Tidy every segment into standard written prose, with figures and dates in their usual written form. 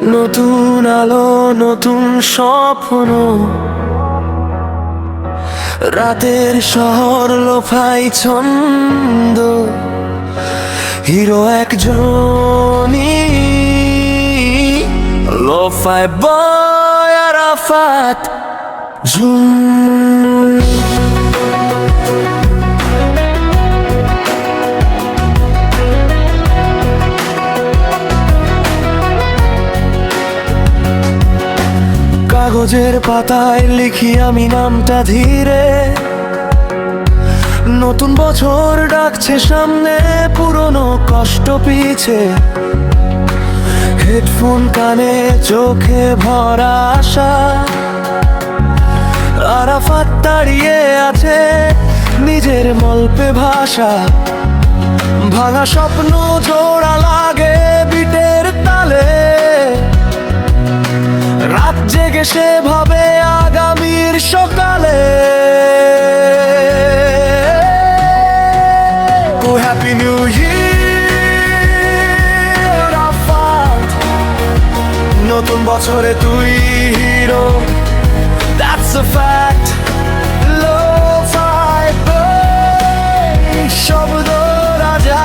নতুন আলো, নতুন স্বপ্ন, রাতের শহর লোফাই ছন্দ, হিরো একজনই, লোফাই বয় আরাফাত জুন। কাগজের পাতায় লিখি আমি নামটা ধীরে, নতুন বছর ডাকছে সামনে, পুরনো কষ্ট পিছে, হেডফোন কানে, চোখে ভরা আশা। আরাফাত দাঁড়িয়ে আছে নিজের মল্পে ভাষা, ভাঙা স্বপ্ন জোড়া লাগে বিটের তালে, রাত জেগে সে ভাবে আগামীর সকালে। ও হ্যাপি নিউ ইয়ার আরাফাত, নতুন বছরে তুই hero, that's a fact. Lo-fi boy, শব্দ রাজা,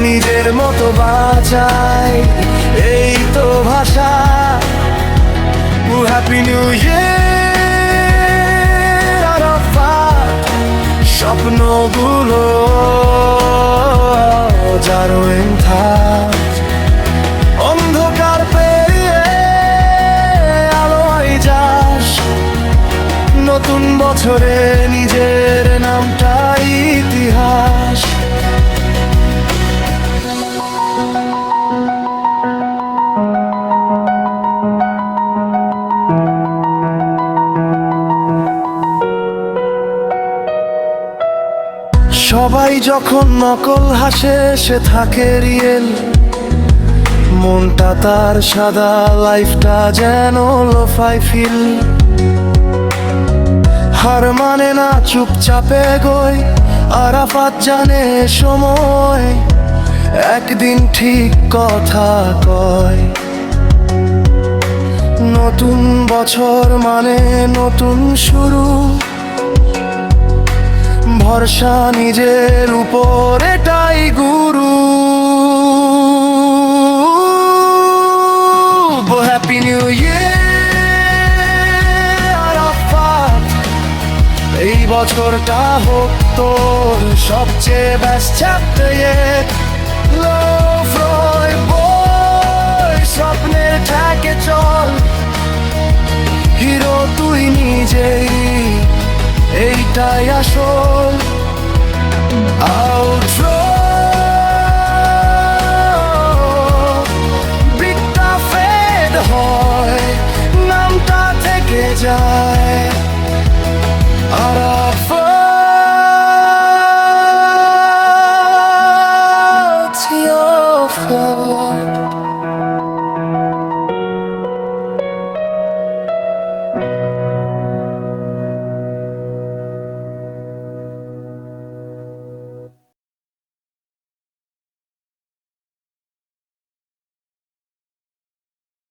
নিজের মতো বাঁচায় এই তো ভাষা। ও হ্যাপি নিউ ইয়ার আরাফাত, স্বপ্নগুলো জারোয়েন থাক, অন্ধকার পেরিয়ে আলোয় যাস, নতুন বছরে নিজের নামটা ইতিহাস। সবাই যখন নকল হাসে সে থাকে রিয়েল, মনটা তার সাদা, লাইফটা যেন লোফাই ফিল। হার মানে না, চুপচাপে এগোয়, আরাফাত জানে সময় একদিন ঠিক কথা কয়। নতুন বছর মানে নতুন শুরু, ভরসা নিজের উপর, এটাই গুরু। হ্যাপি নিউ ইয়ার আরাফাত, এই বছরটা হোক তোর সবচেয়ে বেস্ট চ্যাপ্টার। লো-ফ্রয় বয়, স্বপ্নের ট্র্যাকে চল, হিরো তুই নিজেই, এইটাই আসল আউটরো। বিটটা ফেড হয়, নামটা থেকে যায়